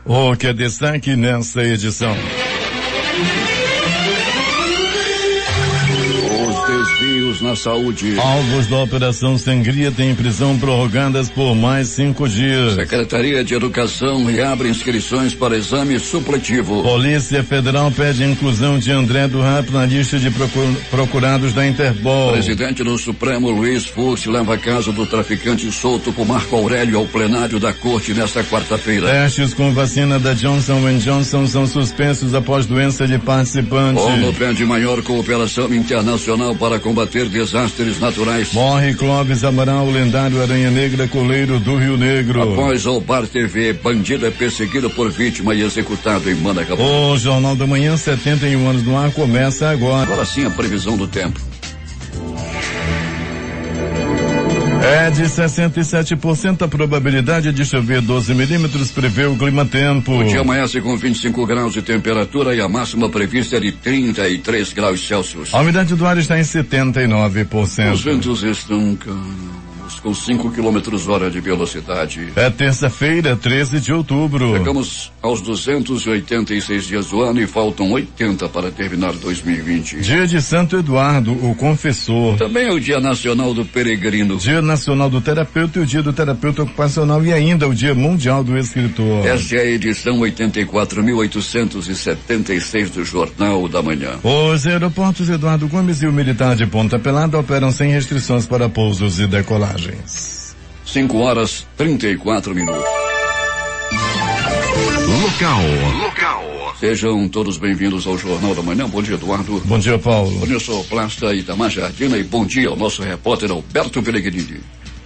O que é destaque nesta edição? Desvios na saúde. Alvos da Operação Sangria têm prisão prorrogadas por mais 5 dias. Secretaria de Educação reabre inscrições para exame supletivo. Polícia Federal pede a inclusão de André do Rap na lista de procurados da Interpol. Presidente do Supremo Luiz Fux leva caso do traficante solto com Marco Aurélio ao plenário da Corte nesta quarta-feira. Testes com vacina da Johnson & Johnson são suspensos após doença de participante. ONU pede maior cooperação internacional para combater desastres naturais. Morre Clóvis Amaral, o lendário Aranha Negra, coleiro do Rio Negro. Após o Bar TV, bandido é perseguido por vítima e executado em Manacapuru. O Jornal da Manhã, 71 anos no ar, começa agora. Agora sim a previsão do tempo. É de 67% a probabilidade de chover 12 milímetros, prevê o Climatempo. O dia amanhece com 25 graus de temperatura e a máxima prevista é de 33 graus Celsius. A umidade do ar está em 79%. Os ventos estão com 5 quilômetros hora de velocidade. É terça-feira, 13 de outubro. Chegamos aos 286 dias do ano e faltam 80 para terminar 2020. Dia de Santo Eduardo, o Confessor. Também é o Dia Nacional do Peregrino. Dia Nacional do Terapeuta e o Dia do Terapeuta Ocupacional e ainda o Dia Mundial do Escritor. Esta é a edição 84.876 do Jornal da Manhã. Os aeroportos Eduardo Gomes e o Militar de Ponta Pelada operam sem restrições para pousos e decolagens. 5 horas 34 minutos. Local. Sejam todos bem-vindos ao Jornal da Manhã. Bom dia, Eduardo. Bom dia, Paulo. Bom dia, sonoplasta Itamar Jardina, e bom dia ao nosso repórter Alberto Pellegrini.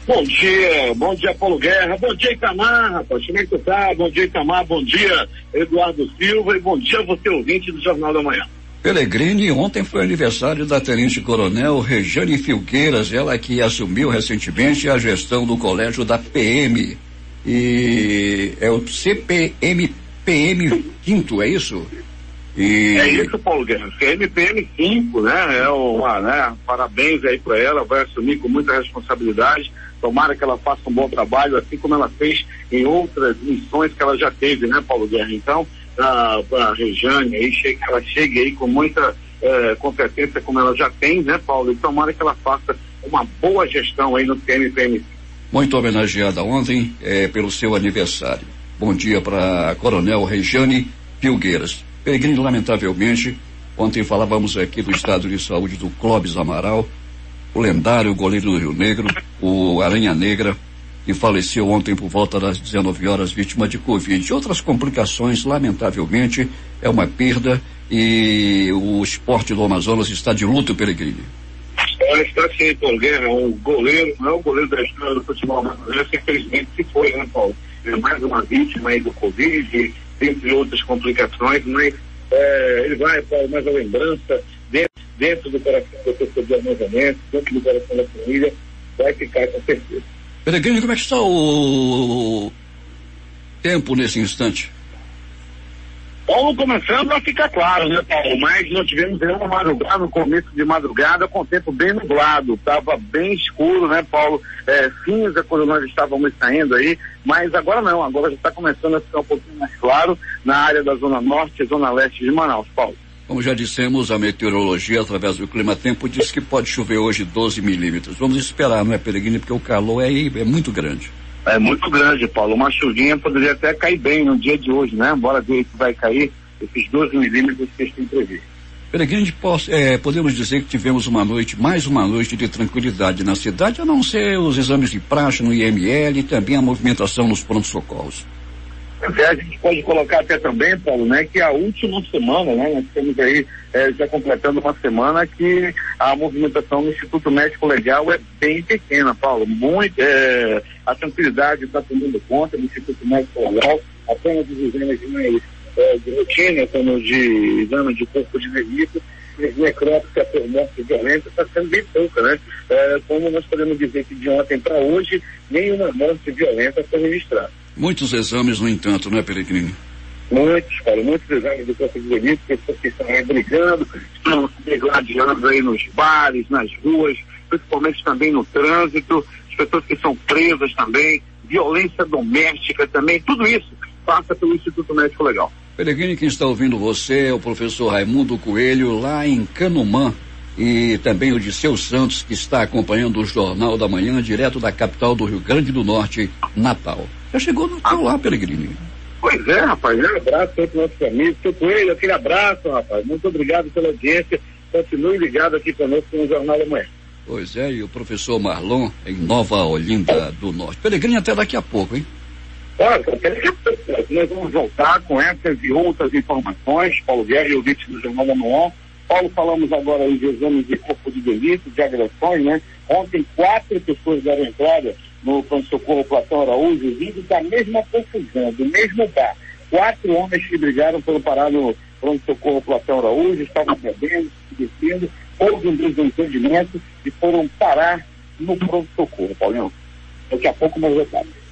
Bom dia, Paulo Guerra, bom dia, Itamar, rapaz, como é que tu tá? Bom dia, Itamar, bom dia, Eduardo Silva, e bom dia a você, ouvinte do Jornal da Manhã. Pellegrini, ontem foi aniversário da Tenente Coronel Rejane Filgueiras, ela que assumiu recentemente a gestão do colégio da PM. E é o PM 5, é isso? É isso, Paulo Guerra, PM 5, né? Parabéns aí para ela, vai assumir com muita responsabilidade. Tomara que ela faça um bom trabalho, assim como ela fez em outras missões que ela já teve, né, Paulo Guerra? Então, a Rejane aí, ela chegue aí com muita competência como ela já tem, né, Paulo? E tomara que ela faça uma boa gestão aí no PM. Muito homenageada ontem pelo seu aniversário. Bom dia para a Coronel Rejane Filgueiras. Pellegrini, lamentavelmente, ontem falávamos aqui do estado de saúde do Clóvis Amaral, o lendário goleiro do Rio Negro, o Aranha Negra, que faleceu ontem por volta das 19 horas, vítima de Covid. Outras complicações, lamentavelmente, é uma perda e o esporte do Amazonas está de luto, Pellegrini. Está sim, Paulo Guerra, o goleiro, não é o goleiro da história do futebol amazonense, infelizmente se foi, né, Paulo? É mais uma vítima aí do Covid, entre outras complicações, mas ele vai, Paulo, mais a lembrança dentro do coração do torcedor amazonense, dentro do coração da família, vai ficar com certeza. Pellegrini, como é que está o tempo nesse instante? Paulo, começando a ficar claro, né, Paulo? Mas nós tivemos uma madrugada, no começo de madrugada, com o tempo bem nublado, estava bem escuro, né, Paulo? Cinza quando nós estávamos saindo aí, mas agora não, agora já está começando a ficar um pouquinho mais claro na área da Zona Norte e Zona Leste de Manaus, Paulo. Como já dissemos, a meteorologia, através do Climatempo, diz que pode chover hoje 12 milímetros. Vamos esperar, não é, Pellegrini? Porque o calor é muito grande. É muito grande, Paulo. Uma chuvinha poderia até cair bem no dia de hoje, né? Bora ver que vai cair esses 12 milímetros que estão previstos. Pellegrini, podemos dizer que tivemos mais uma noite de tranquilidade na cidade, a não ser os exames de praxe no IML e também a movimentação nos pronto-socorros. A gente pode colocar até também, Paulo, né, que a última semana, né, nós estamos aí já completando uma semana que a movimentação no Instituto Médico Legal é bem pequena, Paulo. A tranquilidade está tomando conta do Instituto Médico Legal, apenas os exames de rotina, como de exame de corpo de delito, necrópsia por morte violenta, está sendo bem pouca, né? Como nós podemos dizer que de ontem para hoje, nenhuma morte violenta foi registrada. Muitos exames, no entanto, não é, Pellegrini? Muitos exames do corpo de delito, pessoas que estão aí brigando, estão se degladiando aí nos bares, nas ruas, principalmente também no trânsito, as pessoas que são presas também, violência doméstica também, tudo isso passa pelo Instituto Médico Legal. Peregrino, quem está ouvindo você é o professor Raimundo Coelho, lá em Canumã, e também o Disseu Santos, que está acompanhando o Jornal da Manhã, direto da capital do Rio Grande do Norte, Natal. Já chegou no Natal lá, Peregrino? Pois é, rapaz, um abraço para o nosso amigo, seu Coelho, aquele abraço, rapaz, muito obrigado pela audiência, continue ligado aqui conosco no Jornal da Manhã. Pois é, e o professor Marlon em Nova Olinda do Norte. Peregrino, até daqui a pouco, hein? Olha, nós vamos voltar com essas e outras informações, Paulo Guerra e o vídeo do Jornal da Manhã. Paulo, falamos agora aí de exames de corpo de delito, de agressões, né? Ontem 4 pessoas deram entrada no pronto-socorro Platão Araújo, vindo da mesma confusão, do mesmo bar. 4 homens que brigaram pelo parar no pronto-socorro Platão Araújo, estavam bebendo, se descendo, houve um desentendimento e foram parar no pronto-socorro, Paulinho. Daqui a pouco mais detalhes.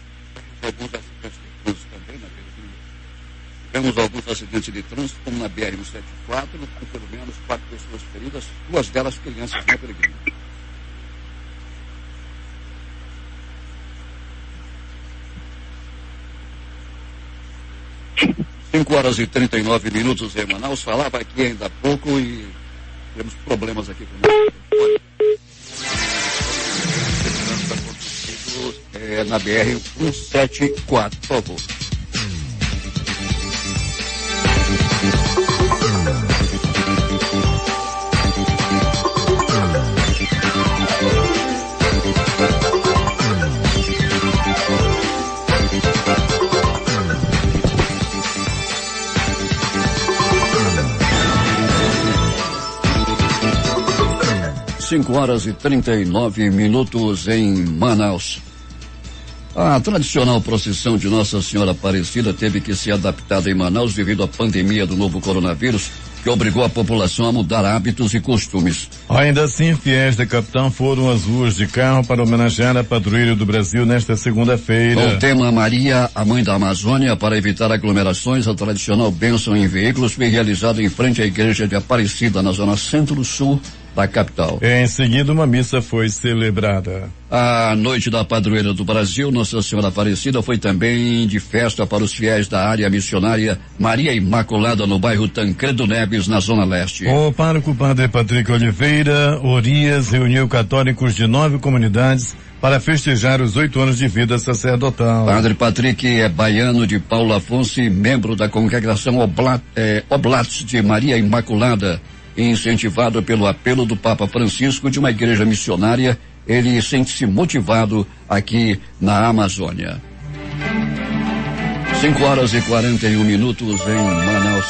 Tivemos alguns acidentes de trânsito, como na BR-174, com pelo menos 4 pessoas feridas, 2 delas crianças, né, Peregrino? Cinco horas e 39 minutos em Manaus. Falava aqui ainda há pouco e temos problemas aqui com o na BR-174, por favor. Cinco horas e 39 minutos em Manaus. A tradicional procissão de Nossa Senhora Aparecida teve que ser adaptada em Manaus devido à pandemia do novo coronavírus, que obrigou a população a mudar hábitos e costumes. Ainda assim, fiéis da capital foram às ruas de carro para homenagear a padroeira do Brasil nesta segunda-feira. O tema Maria, a Mãe da Amazônia, para evitar aglomerações, a tradicional bênção em veículos foi realizada em frente à igreja de Aparecida, na zona centro-sul da capital. Em seguida, uma missa foi celebrada. A noite da padroeira do Brasil, Nossa Senhora Aparecida, foi também de festa para os fiéis da área missionária Maria Imaculada, no bairro Tancredo Neves, na Zona Leste. O pároco Padre Patrick Oliveira Orias reuniu católicos de 9 comunidades para festejar os 8 anos de vida sacerdotal. Padre Patrick é baiano de Paulo Afonso e membro da congregação Oblatos de Maria Imaculada. Incentivado pelo apelo do Papa Francisco de uma igreja missionária, ele sente-se motivado aqui na Amazônia. 5 horas e 41 minutos em Manaus.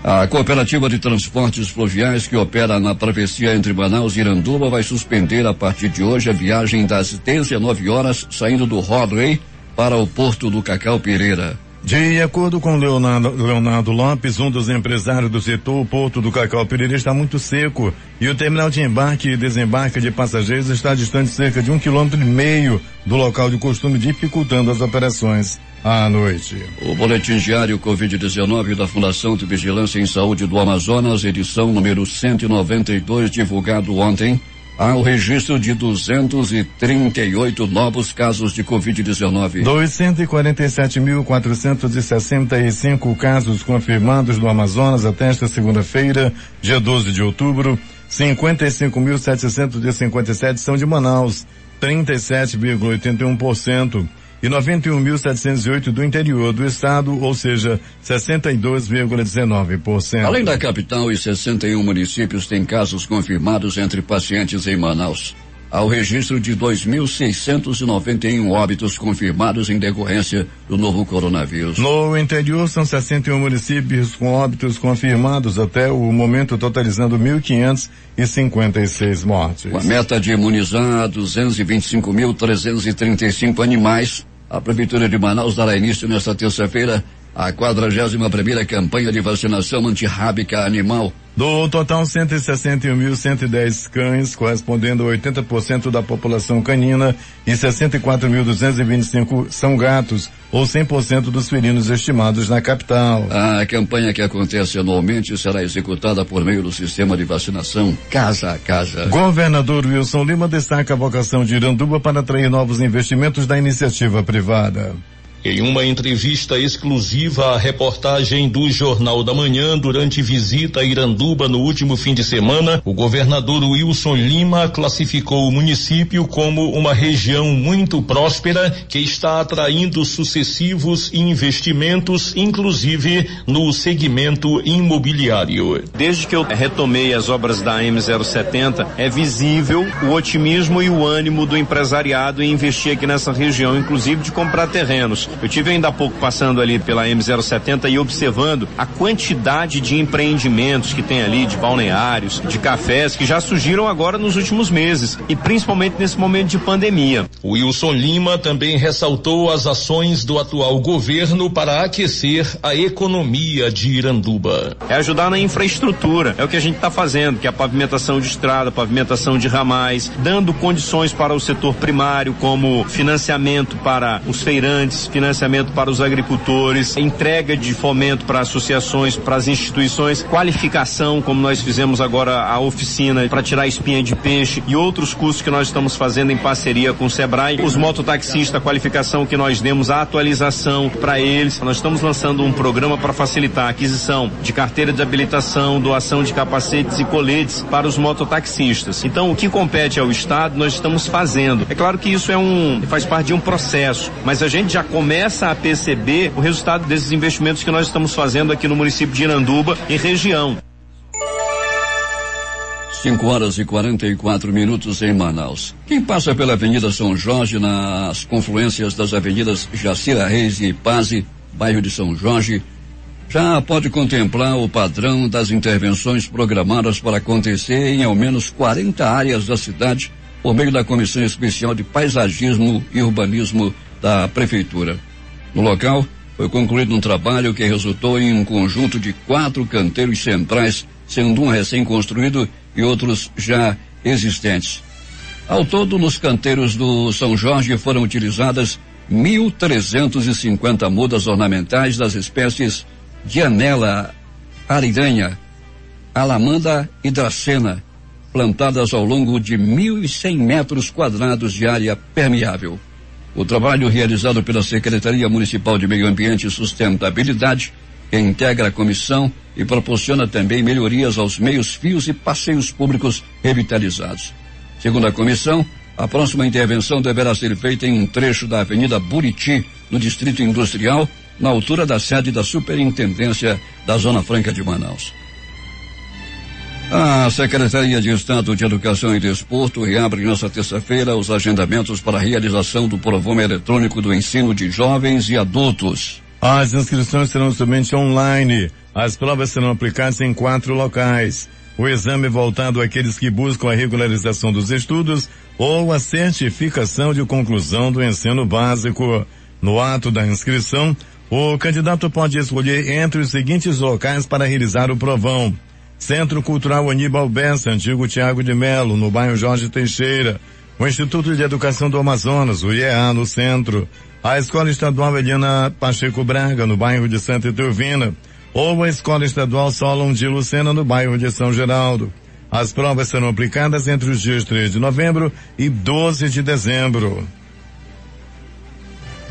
A cooperativa de transportes fluviais que opera na travessia entre Manaus e Iranduba vai suspender a partir de hoje a viagem das 19 horas saindo do Rodway para o porto do Cacau Pereira. De acordo com Leonardo Lopes, um dos empresários do setor, o Porto do Cacau Pereira está muito seco e o terminal de embarque e desembarque de passageiros está distante cerca de 1,5 km do local de costume, dificultando as operações à noite. O boletim diário Covid-19 da Fundação de Vigilância em Saúde do Amazonas, edição número 192, divulgado ontem, há o registro de 238 novos casos de Covid-19. 247.465 casos confirmados no Amazonas até esta segunda-feira, dia 12 de outubro. 55.757 são de Manaus, 37,81%. E 91.708 do interior do estado, ou seja, 62,19%. Além da capital e 61 municípios têm casos confirmados entre pacientes em Manaus. Há o registro de 2.691 óbitos confirmados em decorrência do novo coronavírus. No interior, são 61 municípios com óbitos confirmados até o momento, totalizando 1.556 mortes. Com a meta de imunizar 225.335 animais, a Prefeitura de Manaus dará início nesta terça-feira à 41ª campanha de vacinação antirrábica animal. Do total, 161.110 cães, correspondendo a 80% da população canina, e 64.225 são gatos, ou 100% dos felinos estimados na capital. A campanha, que acontece anualmente, será executada por meio do sistema de vacinação Casa a Casa. Governador Wilson Lima destaca a vocação de Iranduba para atrair novos investimentos da iniciativa privada. Em uma entrevista exclusiva à reportagem do Jornal da Manhã, durante visita a Iranduba no último fim de semana, o governador Wilson Lima classificou o município como uma região muito próspera que está atraindo sucessivos investimentos, inclusive no segmento imobiliário. Desde que eu retomei as obras da M070, é visível o otimismo e o ânimo do empresariado em investir aqui nessa região, inclusive de comprar terrenos. Eu tive ainda há pouco passando ali pela M070 e observando a quantidade de empreendimentos que tem ali, de balneários, de cafés, que já surgiram agora nos últimos meses, e principalmente nesse momento de pandemia. O Wilson Lima também ressaltou as ações do atual governo para aquecer a economia de Iranduba. É ajudar na infraestrutura, é o que a gente está fazendo, que é a pavimentação de estrada, pavimentação de ramais, dando condições para o setor primário, como financiamento para os feirantes, financiamento para os agricultores, entrega de fomento para associações, para as instituições, qualificação, como nós fizemos agora a oficina para tirar a espinha de peixe, e outros cursos que nós estamos fazendo em parceria com o Sebrae. Os mototaxistas, a qualificação que nós demos, a atualização para eles. Nós estamos lançando um programa para facilitar a aquisição de carteira de habilitação, doação de capacetes e coletes para os mototaxistas. Então, o que compete ao Estado, nós estamos fazendo. É claro que isso faz parte de um processo, mas a gente já começa a perceber o resultado desses investimentos que nós estamos fazendo aqui no município de Iranduba e região. 5h44 em Manaus. Quem passa pela Avenida São Jorge, nas confluências das avenidas Jacira Reis e Pazzi, bairro de São Jorge, já pode contemplar o padrão das intervenções programadas para acontecer em ao menos 40 áreas da cidade por meio da Comissão Especial de Paisagismo e Urbanismo da Prefeitura. No local, foi concluído um trabalho que resultou em um conjunto de 4 canteiros centrais, sendo um recém-construído e outros já existentes. Ao todo, nos canteiros do São Jorge foram utilizadas 1.350 mudas ornamentais das espécies Dianela, Ariranha, Alamanda e Dracena, plantadas ao longo de 1.100 metros quadrados de área permeável. O trabalho realizado pela Secretaria Municipal de Meio Ambiente e Sustentabilidade, que integra a comissão e proporciona também melhorias aos meios-fios e passeios públicos revitalizados. Segundo a comissão, a próxima intervenção deverá ser feita em um trecho da Avenida Buriti, no Distrito Industrial, na altura da sede da Superintendência da Zona Franca de Manaus. A Secretaria de Estado de Educação e Desporto reabre nesta terça-feira os agendamentos para a realização do provão eletrônico do ensino de jovens e adultos. As inscrições serão somente online. As provas serão aplicadas em 4 locais. O exame é voltado àqueles que buscam a regularização dos estudos ou a certificação de conclusão do ensino básico. No ato da inscrição, o candidato pode escolher entre os seguintes locais para realizar o provão: Centro Cultural Aníbal Bessa, antigo Tiago de Melo, no bairro Jorge Teixeira; o Instituto de Educação do Amazonas, o IEA, no centro; a Escola Estadual Eliana Pacheco Braga, no bairro de Santa Etelvina; ou a Escola Estadual Solon de Lucena, no bairro de São Geraldo. As provas serão aplicadas entre os dias 3 de novembro e 12 de dezembro.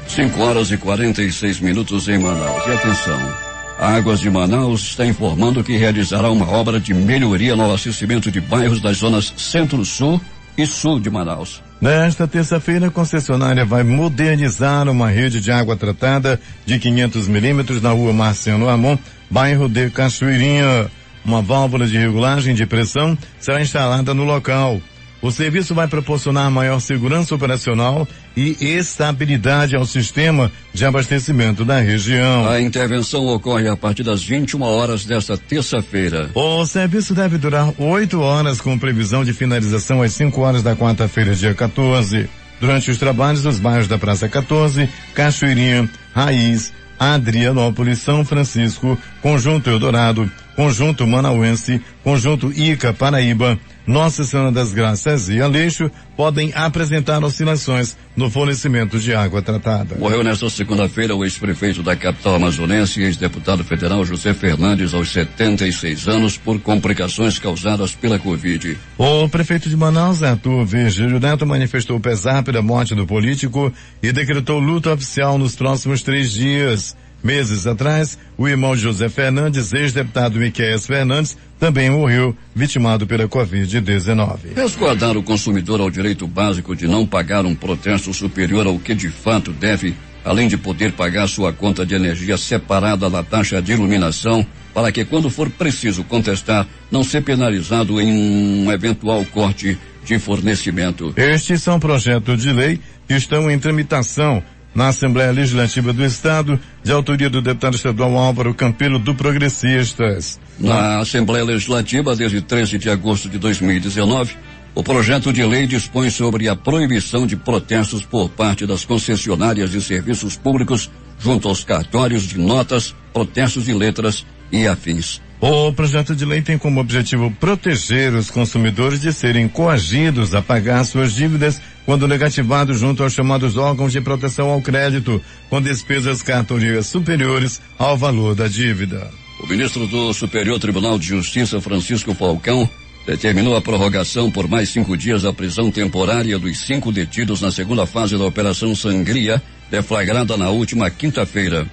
5h46 em Manaus. E atenção, a Águas de Manaus está informando que realizará uma obra de melhoria no abastecimento de bairros das zonas Centro-Sul e Sul de Manaus. Nesta terça-feira, a concessionária vai modernizar uma rede de água tratada de 500 milímetros na rua Marciano Amon, bairro de Cachoeirinha. Uma válvula de regulagem de pressão será instalada no local. O serviço vai proporcionar maior segurança operacional e estabilidade ao sistema de abastecimento da região. A intervenção ocorre a partir das 21 horas desta terça-feira. O serviço deve durar 8 horas, com previsão de finalização às 5 horas da quarta-feira, dia 14. Durante os trabalhos, os bairros da Praça 14, Cachoeirinha, Raiz, Adrianópolis, São Francisco, Conjunto Eldorado, Conjunto Manauense, Conjunto Ica, Paraíba, Nossa Senhora das Graças e Aleixo podem apresentar oscilações no fornecimento de água tratada. Morreu nesta segunda-feira o ex-prefeito da capital amazonense e ex-deputado federal José Fernandes, aos 76 anos, por complicações causadas pela Covid. O prefeito de Manaus, Arthur Virgílio Neto, manifestou pesar pela morte do político e decretou luta oficial nos próximos 3 dias. Meses atrás, o irmão de José Fernandes, ex-deputado Miquéias Fernandes, também morreu vitimado pela Covid-19. Resguardar o consumidor ao direito básico de não pagar um protesto superior ao que de fato deve, além de poder pagar sua conta de energia separada da taxa de iluminação, para que quando for preciso contestar, não ser penalizado em um eventual corte de fornecimento. Estes são projetos de lei que estão em tramitação na Assembleia Legislativa do Estado, de autoria do deputado estadual Álvaro Campelo, do Progressistas. Na Assembleia Legislativa, desde 13 de agosto de 2019, o projeto de lei dispõe sobre a proibição de protestos por parte das concessionárias de serviços públicos junto aos cartórios de notas, protestos de letras e afins. O projeto de lei tem como objetivo proteger os consumidores de serem coagidos a pagar suas dívidas quando negativados junto aos chamados órgãos de proteção ao crédito, com despesas cartorias superiores ao valor da dívida. O ministro do Superior Tribunal de Justiça, Francisco Falcão, determinou a prorrogação por mais 5 dias da prisão temporária dos 5 detidos na segunda fase da Operação Sangria, deflagrada na última quinta-feira.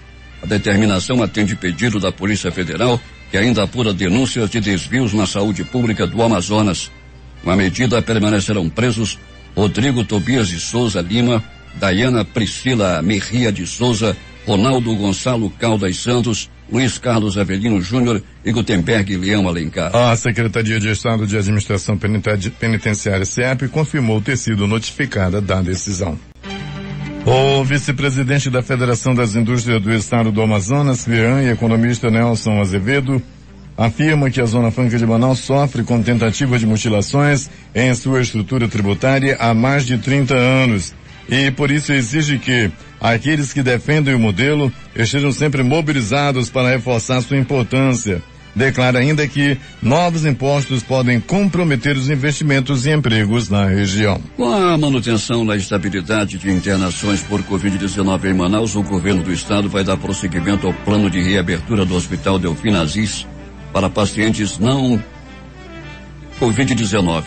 A determinação atende pedido da Polícia Federal, que ainda apura denúncias de desvios na saúde pública do Amazonas. Com a medida, permanecerão presos Rodrigo Tobias de Souza Lima, Dayana Priscila Merria de Souza, Ronaldo Gonçalo Caldas Santos, Luiz Carlos Avelino Júnior e Gutenberg Leão Alencar. A Secretaria de Estado de Administração Penitenciária, SEAP, confirmou ter sido notificada da decisão. O vice-presidente da Federação das Indústrias do Estado do Amazonas, FEAM, e economista Nelson Azevedo, afirma que a Zona Franca de Manaus sofre com tentativa de mutilações em sua estrutura tributária há mais de 30 anos e por isso exige que aqueles que defendem o modelo estejam sempre mobilizados para reforçar sua importância. Declara ainda que novos impostos podem comprometer os investimentos e empregos na região. Com a manutenção da estabilidade de internações por Covid-19 em Manaus, o governo do estado vai dar prosseguimento ao plano de reabertura do Hospital Delfim Aziz para pacientes não Covid-19.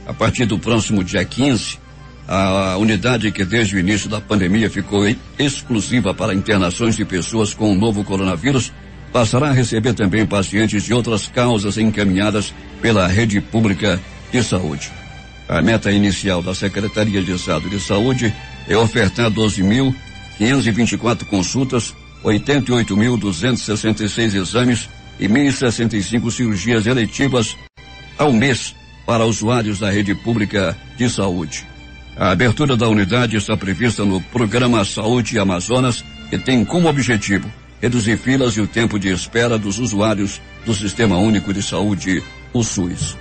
A partir do próximo dia 15, a unidade que desde o início da pandemia ficou exclusiva para internações de pessoas com o novo coronavírus passará a receber também pacientes de outras causas encaminhadas pela rede pública de saúde. A meta inicial da Secretaria de Estado de Saúde é ofertar 12.524 consultas, 88.266 exames e 1.065 cirurgias eletivas ao mês para usuários da rede pública de saúde. A abertura da unidade está prevista no Programa Saúde Amazonas, que tem como objetivo reduzir filas e o tempo de espera dos usuários do Sistema Único de Saúde, o SUS.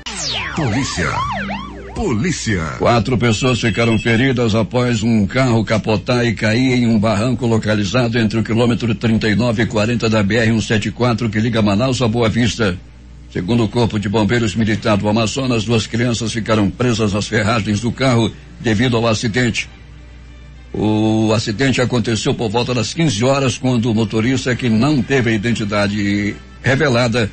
Polícia. 4 pessoas ficaram feridas após um carro capotar e cair em um barranco localizado entre o quilômetro 39 e 40 da BR-174, que liga Manaus a Boa Vista. Segundo o Corpo de Bombeiros Militar do Amazonas, 2 crianças ficaram presas às ferragens do carro devido ao acidente. O acidente aconteceu por volta das 15 horas, quando o motorista, que não teve a identidade revelada,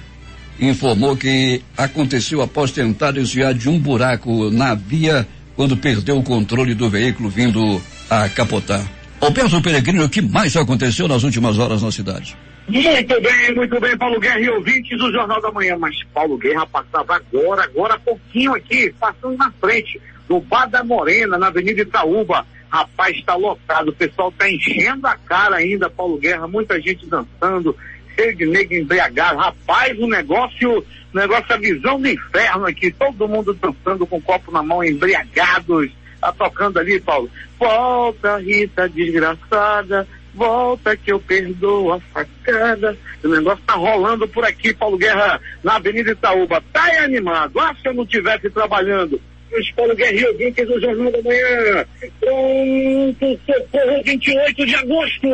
informou que aconteceu após tentar desviar de um buraco na via quando perdeu o controle do veículo vindo a capotar. Alberto Peregrino, o que mais aconteceu nas últimas horas na cidade? Muito bem, Paulo Guerra e ouvintes do Jornal da Manhã. Mas Paulo Guerra passava agora há pouquinho aqui, passando na frente do Bar da Morena, na Avenida Itaúba. Rapaz, está lotado, o pessoal está enchendo a cara ainda, Paulo Guerra, muita gente dançando, cheio de negro embriagado. Rapaz, o negócio é a visão do inferno aqui, todo mundo dançando com o copo na mão, embriagados. Tá tocando ali, Paulo. Volta, Rita desgraçada, volta que eu perdoo a facada. O negócio tá rolando por aqui, Paulo Guerra, na Avenida Itaúba. Tá aí animado. Se eu não estivesse trabalhando. Os Paulo Guerra e ouvintes do Jornal da Manhã. Pronto, socorro, 28 de agosto.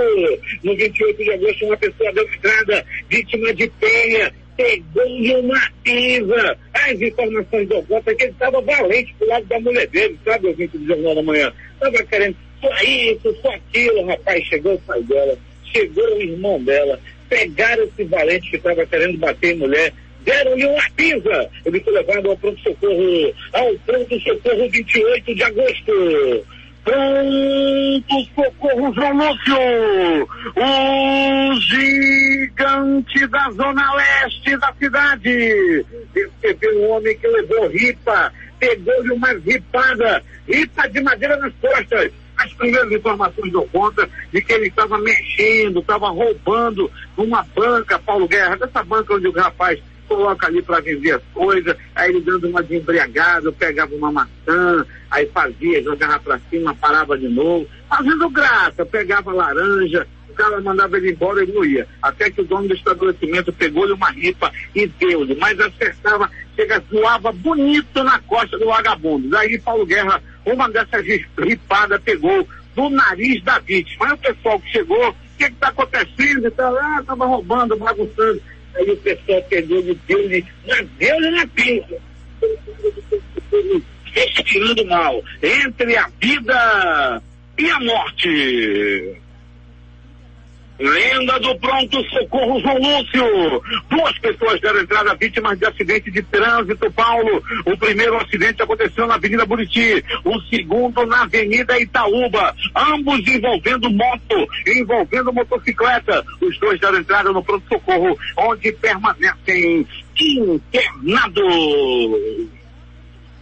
No 28 de agosto, uma pessoa deu estrada, vítima de penha. pegou-lhe uma pisa. As informações do voto é que ele estava valente pro lado da mulher dele, sabe, ouvinte do Jornal da Manhã? Estava querendo só isso, só aquilo, rapaz. Chegou o pai dela, chegou o irmão dela, pegaram esse valente que estava querendo bater em mulher, deram-lhe uma pisa. Ele foi levado ao pronto-socorro 28 de agosto. Pronto-socorro João Lúcio, o gigante da zona leste da cidade. Recebeu um homem que levou ripa, pegou-lhe uma ripa de madeira nas costas. As primeiras informações dão conta de que ele estava mexendo, estava roubando numa banca, Paulo Guerra, dessa banca onde o rapaz coloca ali para vender as coisas, aí ele dando uma de embriagado, pegava uma maçã, aí fazia, jogava para cima, parava de novo, fazendo graça, pegava laranja, o cara mandava ele embora e não ia, até que o dono do estabelecimento pegou-lhe uma ripa e deu-lhe, mas acertava, voava bonito na costa do vagabundo. Daí Paulo Guerra, uma dessas ripadas pegou no nariz da vítima. Aí o pessoal que chegou, o que está acontecendo? Estava roubando, bagunçando. Aí o pessoal pegou e deu-lhe na pinça. Respirando mal. Entre a vida e a morte. Lenda do pronto-socorro João Lúcio. 2 pessoas deram entrada vítimas de acidente de trânsito, Paulo. O primeiro acidente aconteceu na Avenida Buriti, o segundo na Avenida Itaúba, ambos envolvendo moto, envolvendo motocicleta. Os 2 deram entrada no pronto-socorro, onde permanecem internados.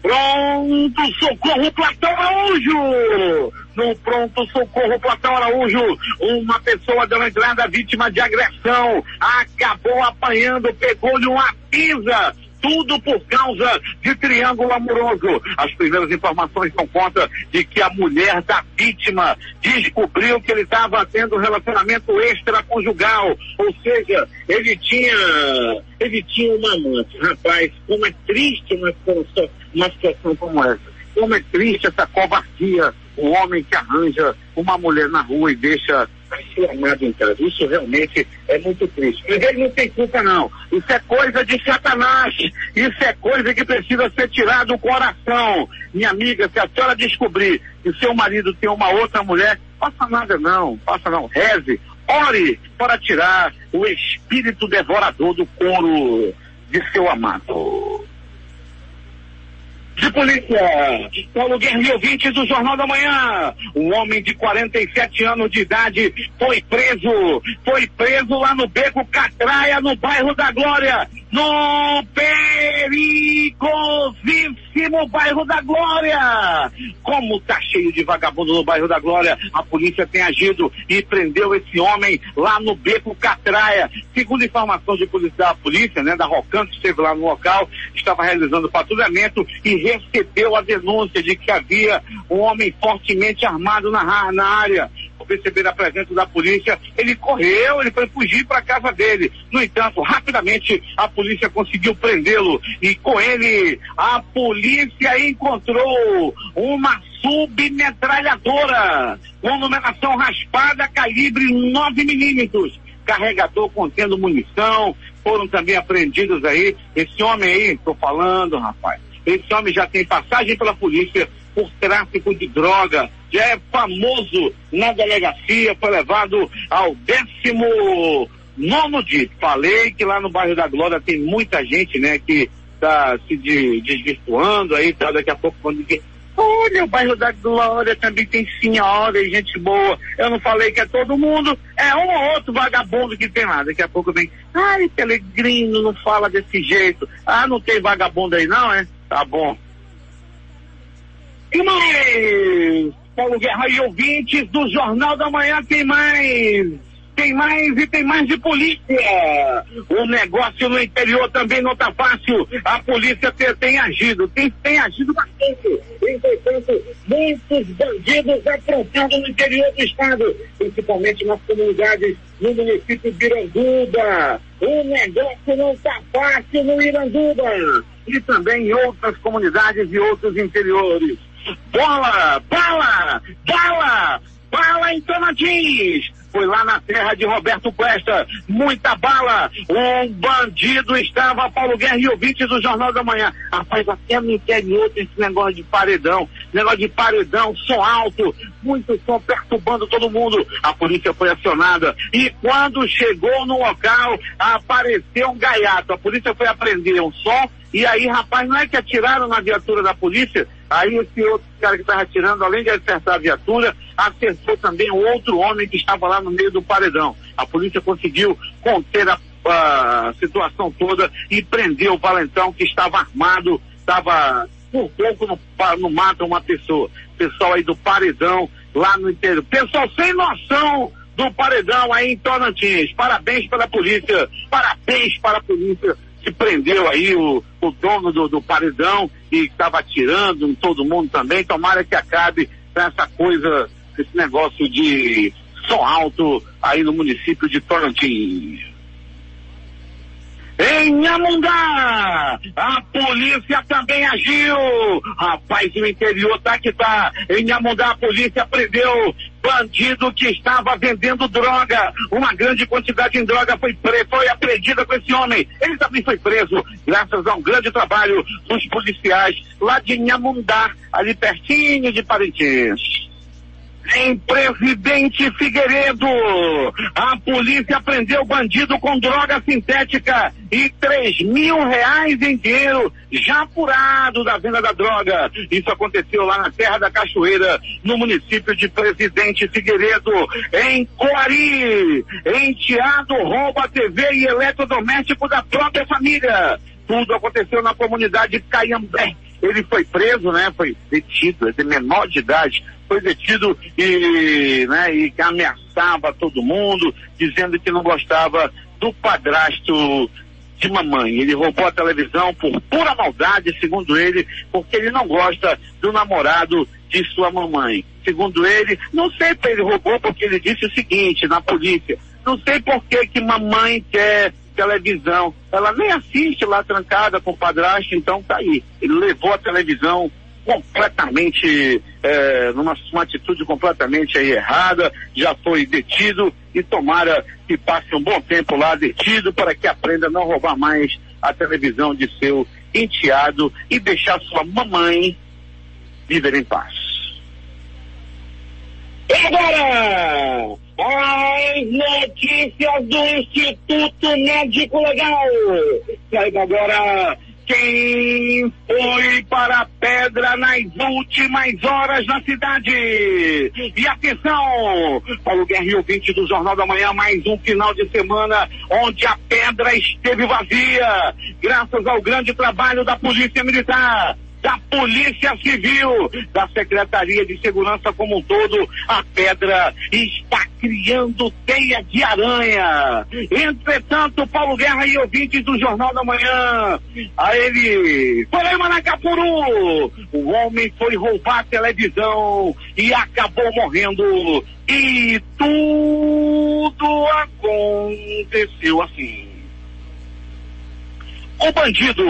Pronto-socorro Platão Araújo! No pronto-socorro Platão Araújo, uma pessoa deu entrada vítima de agressão, acabou apanhando, pegou-lhe uma pisa, tudo por causa de triângulo amoroso. As primeiras informações dão conta de que a mulher da vítima descobriu que ele estava tendo um relacionamento extraconjugal, ou seja, ele tinha uma amante. Rapaz, como é triste uma situação como essa. Como é triste essa covardia, o homem que arranja uma mulher na rua e deixa a sua amada em casa. Isso realmente é muito triste. Mas ele não tem culpa, não. Isso é coisa de Satanás. Isso é coisa que precisa ser tirado do coração. Minha amiga, se a senhora descobrir que seu marido tem uma outra mulher, faça nada não. Faça não. Reze. Ore para tirar o espírito devorador do couro de seu amado. De polícia, Paulo Guerra e ouvintes do Jornal da Manhã. Um homem de 47 anos de idade foi preso lá no Beco Catraia, no bairro da Glória, no perigosíssimo bairro da Glória. Como tá cheio de vagabundo no bairro da Glória, a polícia tem agido e prendeu esse homem lá no Beco Catraia. Segundo informação da polícia, né, da Rocan, que esteve lá no local, estava realizando patrulhamento e recebeu a denúncia de que havia um homem fortemente armado na área. Ao perceber a presença da polícia, ele correu, ele foi fugir para a casa dele. No entanto, rapidamente a polícia conseguiu prendê-lo e com ele a polícia encontrou uma submetralhadora com numeração raspada calibre 9mm, carregador contendo munição. Foram também apreendidos aí. Esse homem aí, tô falando, rapaz, esse homem já tem passagem pela polícia por tráfico de droga, já é famoso na delegacia, foi levado ao 19º dia. Falei que lá no bairro da Glória tem muita gente, né, que tá se desvirtuando aí, tá, daqui a pouco quando dizer, olha, o bairro da Glória também tem senhora e gente boa. Eu não falei que é todo mundo, é um ou outro vagabundo que tem lá. Daqui a pouco vem, ai, Pelegrino, não fala desse jeito. Ah, não tem vagabundo aí não, é? Tá bom. E mais, Paulo Guerra e ouvintes do Jornal da Manhã, tem mais de polícia. O negócio no interior também não tá fácil. A polícia tem agido bastante. Entretanto, muitos bandidos aprontando no interior do estado, principalmente nas comunidades no município de Iranduba. O negócio não tá fácil no Iranduba. E também em outras comunidades e outros interiores. Bala em Tocantins. foi lá na terra de Roberto Cuesta, muita bala, um bandido estava, Paulo Guerra e ouvintes do Jornal da Manhã. Rapaz, até no interior tem esse negócio de paredão, som alto, muito som perturbando todo mundo. A polícia foi acionada e quando chegou no local, apareceu um gaiato. A polícia foi apreender um som e aí, rapaz, não é que atiraram na viatura da polícia? Aí esse outro cara que estava atirando, além de acertar a viatura, acertou também um outro homem que estava lá no meio do paredão. A polícia conseguiu conter a situação toda e prendeu o valentão que estava armado, estava por pouco no mato uma pessoa. Pessoal aí do paredão, lá no interior. Pessoal sem noção do paredão aí em Tocantins. Parabéns para a polícia que prendeu aí o dono do paredão e estava atirando em todo mundo também. Tomara que acabe com essa coisa, esse negócio de som alto aí no município de Tocantins. Em Inhamundá, a polícia também agiu. Rapaz, o interior tá que tá. Em Inhamundá, a polícia prendeu bandido que estava vendendo droga. Uma grande quantidade de droga foi apreendida com esse homem. Ele também foi preso, graças a um grande trabalho dos policiais lá de Inhamundá, ali pertinho de Parintins. Em Presidente Figueiredo, a polícia prendeu bandido com droga sintética e R$3.000 em dinheiro já apurado da venda da droga. Isso aconteceu lá na Terra da Cachoeira, no município de Presidente Figueiredo. Em Coari, enteado rouba TV e eletrodoméstico da própria família. Tudo aconteceu na comunidade de Caiambé. Ele foi preso, né? Foi detido, é de menor de idade. Foi detido e ameaçava todo mundo, dizendo que não gostava do padrasto de mamãe. Ele roubou a televisão por pura maldade, segundo ele, porque ele não gosta do namorado de sua mamãe. Segundo ele, não sei se ele roubou, porque ele disse o seguinte na polícia: não sei por que mamãe quer televisão. Ela nem assiste lá trancada com o padrasto, então tá aí. Ele levou a televisão completamente, numa atitude completamente aí errada, já foi detido e tomara que passe um bom tempo lá detido para que aprenda a não roubar mais a televisão de seu enteado e deixar sua mamãe viver em paz. E agora, as notícias do Instituto Médico Legal. Saiba agora quem foi para a pedra nas últimas horas na cidade. E atenção, Paulo Guerra e ouvinte do Jornal da Manhã, mais um final de semana onde a pedra esteve vazia, graças ao grande trabalho da Polícia Militar, da Polícia Civil, da Secretaria de Segurança como um todo. A pedra está criando teia de aranha. Entretanto, Paulo Guerra e ouvintes do Jornal da Manhã, a ele foi lá em Manacapuru. O homem foi roubar a televisão e acabou morrendo. E tudo aconteceu assim. O bandido,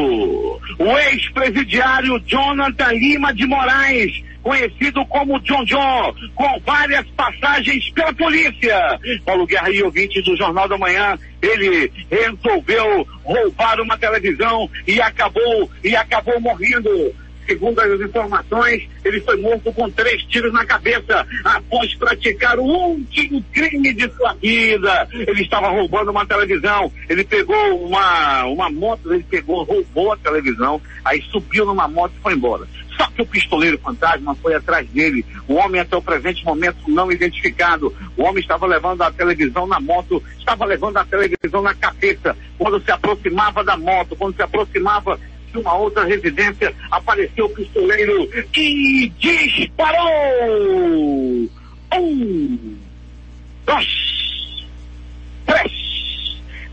o ex-presidiário Jonathan Lima de Moraes, conhecido como John John, com várias passagens pela polícia. Paulo Guerra e ouvintes do Jornal da Manhã, ele resolveu roubar uma televisão e acabou morrendo. Segundo as informações, ele foi morto com 3 tiros na cabeça após praticar o último crime de sua vida. Ele estava roubando uma televisão, ele pegou uma moto, roubou a televisão, aí subiu numa moto e foi embora. Só que o pistoleiro fantasma foi atrás dele. O homem até o presente momento não identificado. O homem estava levando a televisão na moto, estava levando a televisão na cabeça. Quando se aproximava da moto, quando se aproximava de uma outra residência, apareceu o pistoleiro e disparou. 1, 2,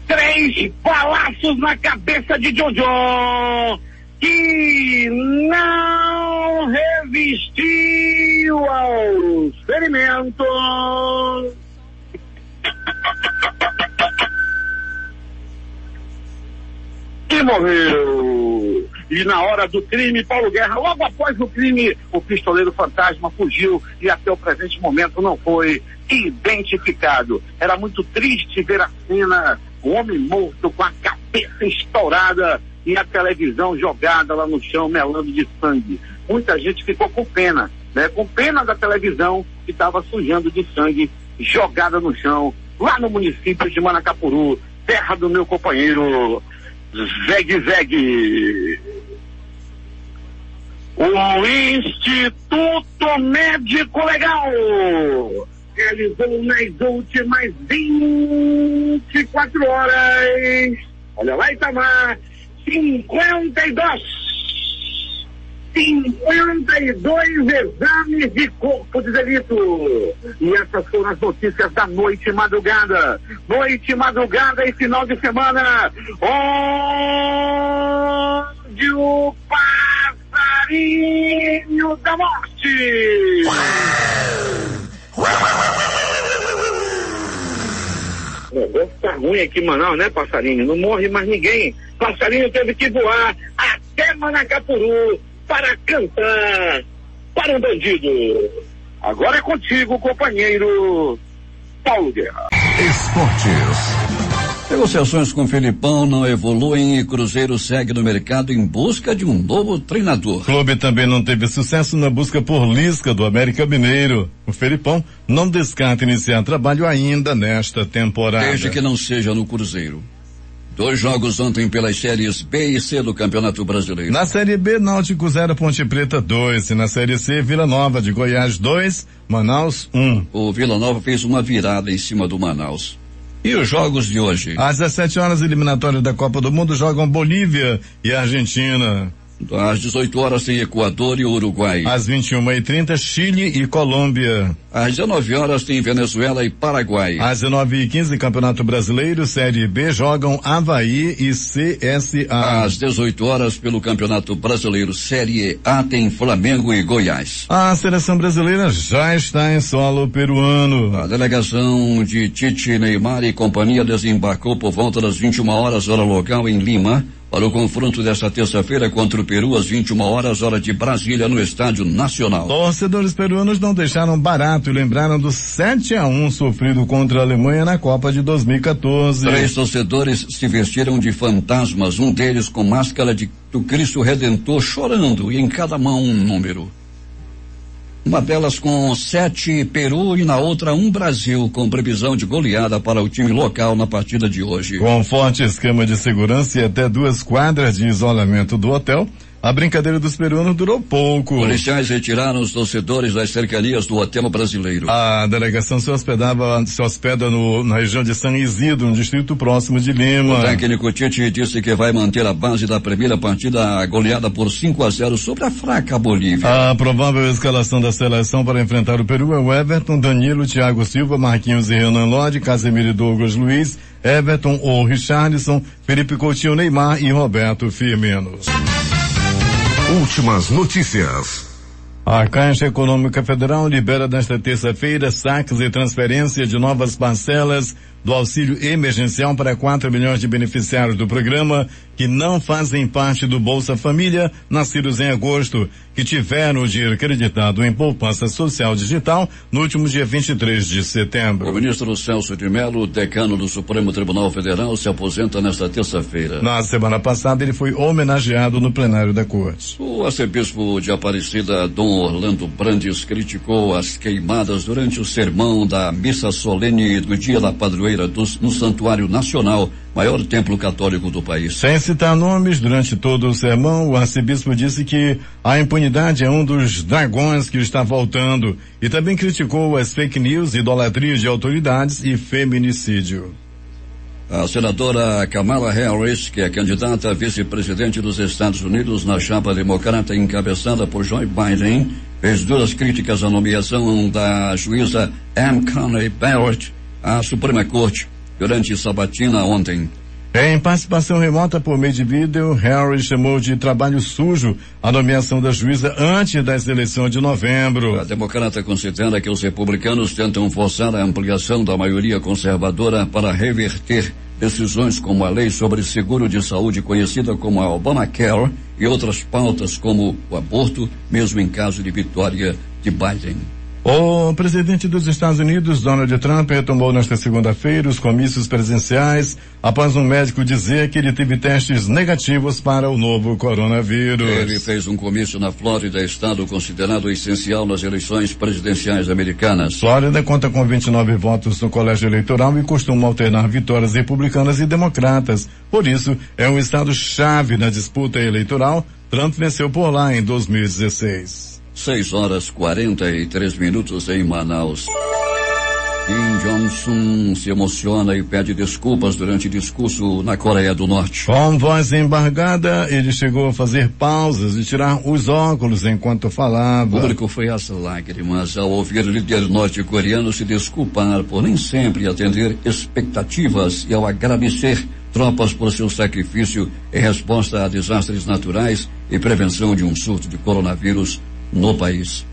3 balaços na cabeça de Jojo, que não resistiu aos ferimentos e morreu. E na hora do crime, Paulo Guerra, logo após o crime, o pistoleiro fantasma fugiu e até o presente momento não foi identificado. Era muito triste ver a cena, o homem morto com a cabeça estourada e a televisão jogada lá no chão, melando de sangue. Muita gente ficou com pena, né? Com pena da televisão que estava sujando de sangue, jogada no chão, lá no município de Manacapuru, terra do meu companheiro Zeg. O Instituto Médico Legal realizou nas últimas 24 horas, olha lá, Itamar, 52 exames de corpo de delito. E essas foram as notícias da noite e madrugada. Noite, madrugada e final de semana, onde o passarinho da morte. O negócio tá ruim aqui em Manaus, né, passarinho? Não morre mais ninguém. Passarinho teve que voar até Manacapuru para cantar para um bandido. Agora é contigo, companheiro Paulo Guerra. Esportes. Negociações com Felipão não evoluem e Cruzeiro segue no mercado em busca de um novo treinador. O clube também não teve sucesso na busca por Lisca do América Mineiro. O Felipão não descarta iniciar trabalho ainda nesta temporada. Desde que não seja no Cruzeiro. 2 jogos ontem pelas séries B e C do Campeonato Brasileiro. Na Série B, Náutico 0, Ponte Preta 2. E na Série C, Vila Nova de Goiás 2, Manaus 1. O Vila Nova fez uma virada em cima do Manaus. E os jogos de hoje? Às 17 horas, eliminatórias da Copa do Mundo, jogam Bolívia e Argentina. Às 18 horas tem Equador e Uruguai. Às 21h30, Chile e Colômbia. Às 19 horas tem Venezuela e Paraguai. Às 19h15, Campeonato Brasileiro, Série B, jogam Avaí e CSA. Às 18 horas, pelo Campeonato Brasileiro, Série A, tem Flamengo e Goiás. A seleção brasileira já está em solo peruano. A delegação de Tite, Neymar e companhia desembarcou por volta das 21 horas, hora local, em Lima, para o confronto desta terça-feira contra o Peru, às 21 horas, hora de Brasília, no Estádio Nacional. Torcedores peruanos não deixaram barato e lembraram do 7-1 sofrido contra a Alemanha na Copa de 2014. 3 torcedores se vestiram de fantasmas, um deles com máscara do Cristo Redentor, chorando, e em cada mão um número. Uma delas com 7 Peru e na outra 1 Brasil, com previsão de goleada para o time local na partida de hoje. Com forte esquema de segurança e até 2 quadras de isolamento do hotel, a brincadeira dos peruanos durou pouco. Policiais retiraram os torcedores das cercanias do Hotel Brasileiro. A delegação se hospeda na região de São Isidro, no distrito próximo de Lima. O técnico Tite disse que vai manter a base da primeira partida goleada por 5-0 sobre a fraca Bolívia. A provável escalação da seleção para enfrentar o Peru é o Everton, Danilo, Thiago Silva, Marquinhos e Renan Lodge, Casemiro e Douglas Luiz, Everton ou Richarlison, Felipe Coutinho, Neymar e Roberto Firmino. Últimas notícias. A Caixa Econômica Federal libera nesta terça-feira saques e transferência de novas parcelas do auxílio emergencial para 4 milhões de beneficiários do programa que não fazem parte do Bolsa Família, nascidos em agosto, que tiveram o dinheiro acreditado em poupança social digital no último dia 23 de setembro. O ministro Celso de Mello, decano do Supremo Tribunal Federal, se aposenta nesta terça-feira. Na semana passada, ele foi homenageado no plenário da Corte. O arcebispo de Aparecida, Dom Orlando Brandes, criticou as queimadas durante o sermão da missa solene do Dia da Padroeira no Santuário Nacional, maior templo católico do país. Sem citar nomes, durante todo o sermão, o arcebispo disse que a impunidade é um dos dragões que está voltando e também criticou as fake news, idolatrias de autoridades e feminicídio. A senadora Kamala Harris, que é candidata a vice-presidente dos Estados Unidos na chapa democrata encabeçada por Joe Biden, fez duras críticas à nomeação da juíza M. Coney Barrett à Suprema Corte durante sabatina ontem. Em participação remota por meio de vídeo, Harris chamou de trabalho sujo a nomeação da juíza antes das eleições de novembro. A democrata considera que os republicanos tentam forçar a ampliação da maioria conservadora para reverter decisões como a lei sobre seguro de saúde, conhecida como a Obamacare, e outras pautas como o aborto, mesmo em caso de vitória de Biden. O presidente dos Estados Unidos, Donald Trump, retomou nesta segunda-feira os comícios presenciais após um médico dizer que ele teve testes negativos para o novo coronavírus. Ele fez um comício na Flórida, estado considerado essencial nas eleições presidenciais americanas. Flórida conta com 29 votos no colégio eleitoral e costuma alternar vitórias republicanas e democratas. Por isso, é um estado-chave na disputa eleitoral. Trump venceu por lá em 2016. 6:43 em Manaus. Kim Jong-un se emociona e pede desculpas durante discurso na Coreia do Norte. Com voz embargada, ele chegou a fazer pausas e tirar os óculos enquanto falava. O público foi às lágrimas ao ouvir o líder norte-coreano se desculpar por nem sempre atender expectativas e ao agradecer tropas por seu sacrifício em resposta a desastres naturais e prevenção de um surto de coronavírus no país.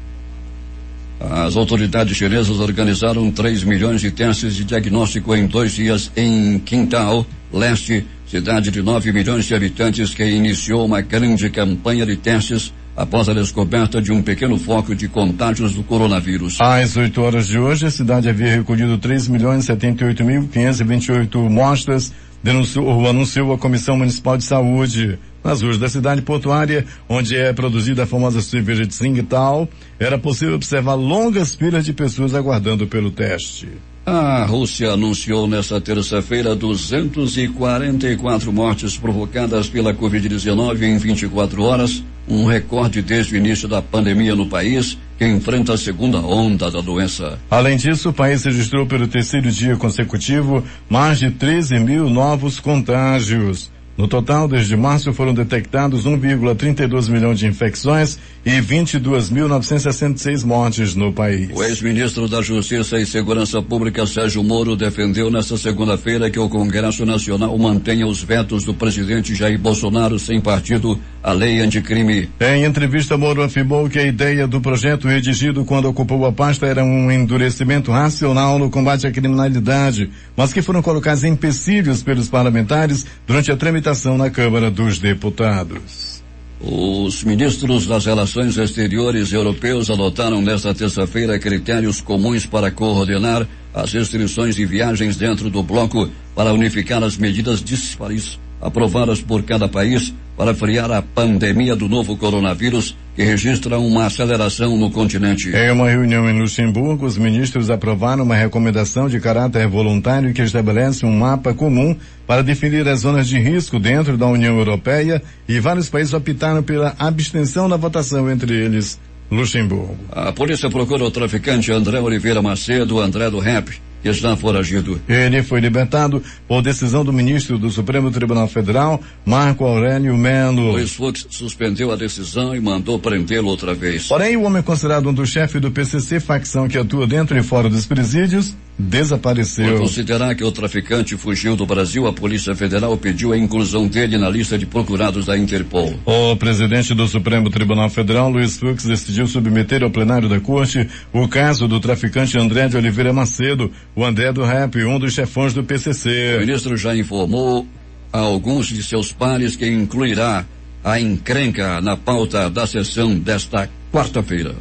As autoridades chinesas organizaram 3 milhões de testes de diagnóstico em 2 dias em Qingdao, leste, cidade de 9 milhões de habitantes, que iniciou uma grande campanha de testes após a descoberta de um pequeno foco de contágios do coronavírus. Às 8 horas de hoje, a cidade havia recolhido 3.078.528 amostras, anunciou a Comissão Municipal de Saúde. Nas ruas da cidade portuária, onde é produzida a famosa cerveja de Tsingtao, era possível observar longas filas de pessoas aguardando pelo teste. A Rússia anunciou nesta terça-feira 244 mortes provocadas pela Covid-19 em 24 horas, um recorde desde o início da pandemia no país, que enfrenta a segunda onda da doença. Além disso, o país registrou pelo terceiro dia consecutivo mais de 13 mil novos contágios. No total, desde março foram detectados 1,32 milhão de infecções e 22.966 mortes no país. O ex-ministro da Justiça e Segurança Pública, Sérgio Moro, defendeu nesta segunda-feira que o Congresso Nacional mantenha os vetos do presidente Jair Bolsonaro sem partido à lei anticrime. Em entrevista, Moro afirmou que a ideia do projeto redigido quando ocupou a pasta era um endurecimento racional no combate à criminalidade, mas que foram colocados empecilhos pelos parlamentares durante a tramitação na Câmara dos Deputados. Os ministros das Relações Exteriores europeus adotaram nesta terça-feira critérios comuns para coordenar as restrições de viagens dentro do bloco, para unificar as medidas dispares aprovadas por cada país para frear a pandemia do novo coronavírus, que registra uma aceleração no continente. Em uma reunião em Luxemburgo, os ministros aprovaram uma recomendação de caráter voluntário que estabelece um mapa comum para definir as zonas de risco dentro da União Europeia, e vários países optaram pela abstenção na votação, entre eles Luxemburgo. A polícia procura o traficante André Oliveira Macedo, André do Rap, que está foragido. Ele foi libertado por decisão do ministro do Supremo Tribunal Federal, Marco Aurélio Melo. Luiz Fux suspendeu a decisão e mandou prendê-lo outra vez. Porém, o homem considerado um dos chefes do PCC, facção que atua dentro e fora dos presídios, desapareceu. Por considerar que o traficante fugiu do Brasil, a Polícia Federal pediu a inclusão dele na lista de procurados da Interpol. O presidente do Supremo Tribunal Federal, Luiz Fux, decidiu submeter ao plenário da Corte o caso do traficante André de Oliveira Macedo, o André do Rap, um dos chefões do PCC. O ministro já informou a alguns de seus pares que incluirá a encrenca na pauta da sessão desta quarta-feira.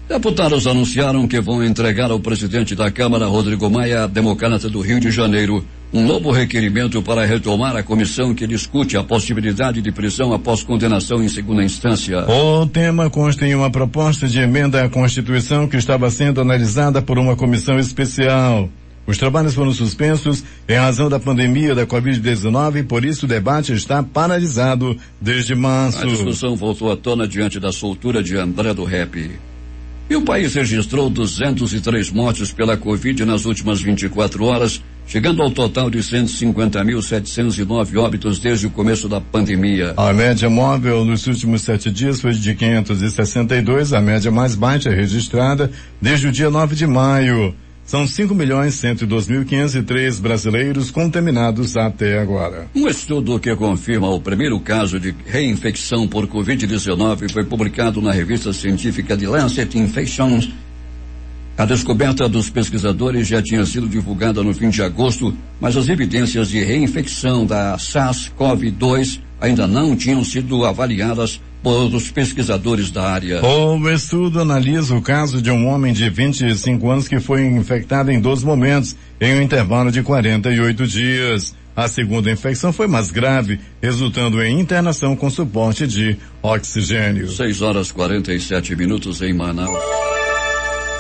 Deputados anunciaram que vão entregar ao presidente da Câmara, Rodrigo Maia, democrata do Rio de Janeiro, um novo requerimento para retomar a comissão que discute a possibilidade de prisão após condenação em segunda instância. O tema consta em uma proposta de emenda à Constituição que estava sendo analisada por uma comissão especial. Os trabalhos foram suspensos em razão da pandemia da Covid-19 e por isso o debate está paralisado desde março. A discussão voltou à tona diante da soltura de André do Rap. E o país registrou 203 mortes pela Covid nas últimas 24 horas, chegando ao total de 150.709 óbitos desde o começo da pandemia. A média móvel nos últimos 7 dias foi de 562, a média mais baixa registrada desde o dia 9 de maio. São 5.102.503 brasileiros contaminados até agora. Um estudo que confirma o primeiro caso de reinfecção por Covid-19 foi publicado na revista científica The Lancet Infections A descoberta dos pesquisadores já tinha sido divulgada no fim de agosto, mas as evidências de reinfecção da SARS-CoV-2 ainda não tinham sido avaliadas por os pesquisadores da área. O estudo analisa o caso de um homem de 25 anos que foi infectado em 12 momentos, em um intervalo de 48 dias. A segunda infecção foi mais grave, resultando em internação com suporte de oxigênio. 6h47 em Manaus.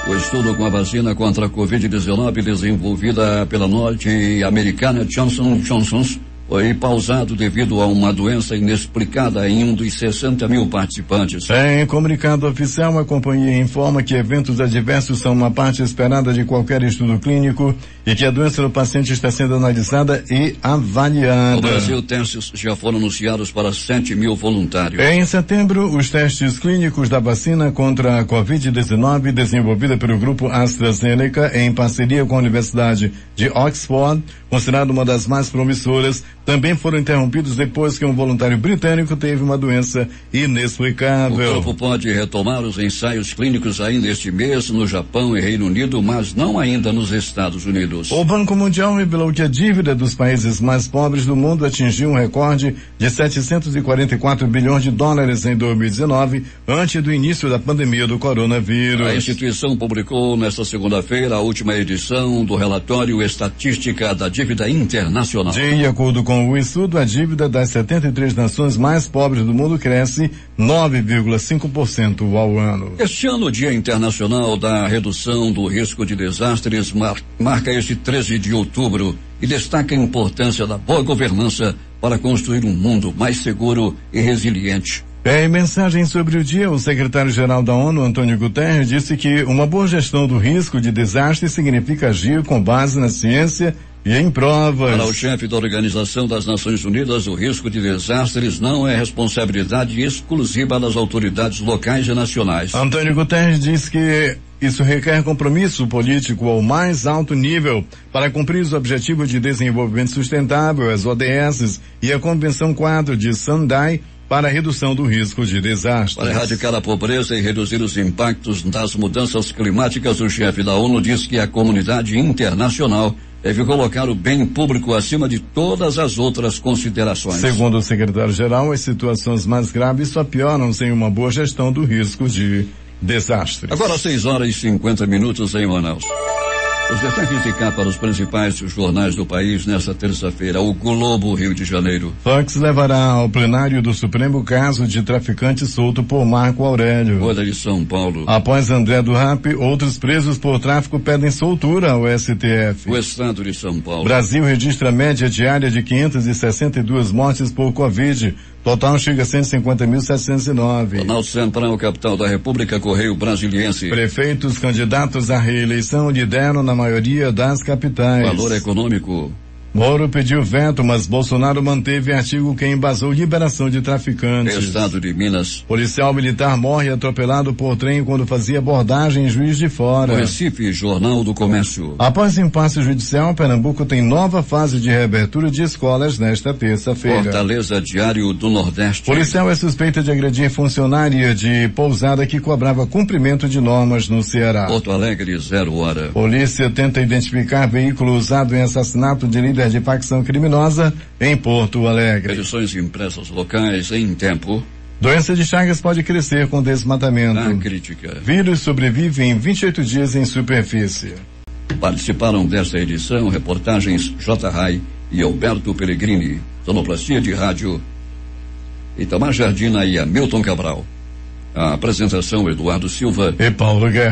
O estudo com a vacina contra a Covid-19 desenvolvida pela norte-americana Johnson & Johnson foi pausado devido a uma doença inexplicada em um dos 60 mil participantes. Em comunicado oficial, a companhia informa que eventos adversos são uma parte esperada de qualquer estudo clínico e que a doença do paciente está sendo analisada e avaliada. No Brasil, testes já foram anunciados para 7 mil voluntários. Em setembro, os testes clínicos da vacina contra a Covid-19, desenvolvida pelo grupo AstraZeneca em parceria com a Universidade de Oxford, considerada uma das mais promissoras, também foram interrompidos depois que um voluntário britânico teve uma doença inexplicável. O grupo pode retomar os ensaios clínicos ainda este mês no Japão e Reino Unido, mas não ainda nos Estados Unidos. O Banco Mundial revelou que a dívida dos países mais pobres do mundo atingiu um recorde de 744 bilhões de dólares em 2019, antes do início da pandemia do coronavírus. A instituição publicou nesta segunda-feira a última edição do relatório Estatística da Dívida Internacional. De acordo com o estudo, a dívida das 73 nações mais pobres do mundo cresce 9,5% ao ano. Este ano, o Dia Internacional da Redução do Risco de Desastres marca este 13 de outubro e destaca a importância da boa governança para construir um mundo mais seguro e resiliente. Em mensagem sobre o dia, o secretário-geral da ONU, Antônio Guterres, disse que uma boa gestão do risco de desastre significa agir com base na ciência e em provas. Para o chefe da Organização das Nações Unidas, o risco de desastres não é responsabilidade exclusiva das autoridades locais e nacionais. Antônio Guterres diz que isso requer compromisso político ao mais alto nível para cumprir os Objetivos de Desenvolvimento Sustentável, as ODS, e a Convenção Quadro de Sendai para a redução do risco de desastres. Para erradicar a pobreza e reduzir os impactos das mudanças climáticas, o chefe da ONU diz que a comunidade internacional deve colocar o bem público acima de todas as outras considerações. Segundo o secretário-geral, as situações mais graves só pioram sem uma boa gestão do risco de desastres. Agora 6h50 em Manaus. Os destaques de capa dos principais jornais do país nesta terça-feira. O Globo, Rio de Janeiro. Fox levará ao plenário do Supremo caso de traficante solto por Marco Aurélio. Folha de São Paulo. Após André do Rap, outros presos por tráfico pedem soltura ao STF. O Estado de São Paulo. Brasil registra média diária de 562 mortes por Covid. Total chega a 150.709. Planalto Central, capital da República, Correio Brasiliense. Prefeitos candidatos à reeleição lideram na maioria das capitais. Valor econômico. Moro pediu veto, mas Bolsonaro manteve artigo que embasou liberação de traficantes. Estado de Minas. Policial militar morre atropelado por trem quando fazia abordagem em Juiz de Fora. O Recife, Jornal do Comércio. Após impasse judicial, Pernambuco tem nova fase de reabertura de escolas nesta terça-feira. Fortaleza, Diário do Nordeste. Policial é suspeita de agredir funcionária de pousada que cobrava cumprimento de normas no Ceará. Porto Alegre, 0 hora. Polícia tenta identificar veículo usado em assassinato de líder de facção criminosa em Porto Alegre. Edições impressas locais em tempo. Doença de Chagas pode crescer com desmatamento. Na crítica. Vírus sobrevive em 28 dias em superfície. Participaram desta edição reportagens J. Rai e Alberto Pellegrini. Sonoplastia de rádio Itamar Jardina e Hamilton Cabral. A apresentação Eduardo Silva e Paulo Guerra.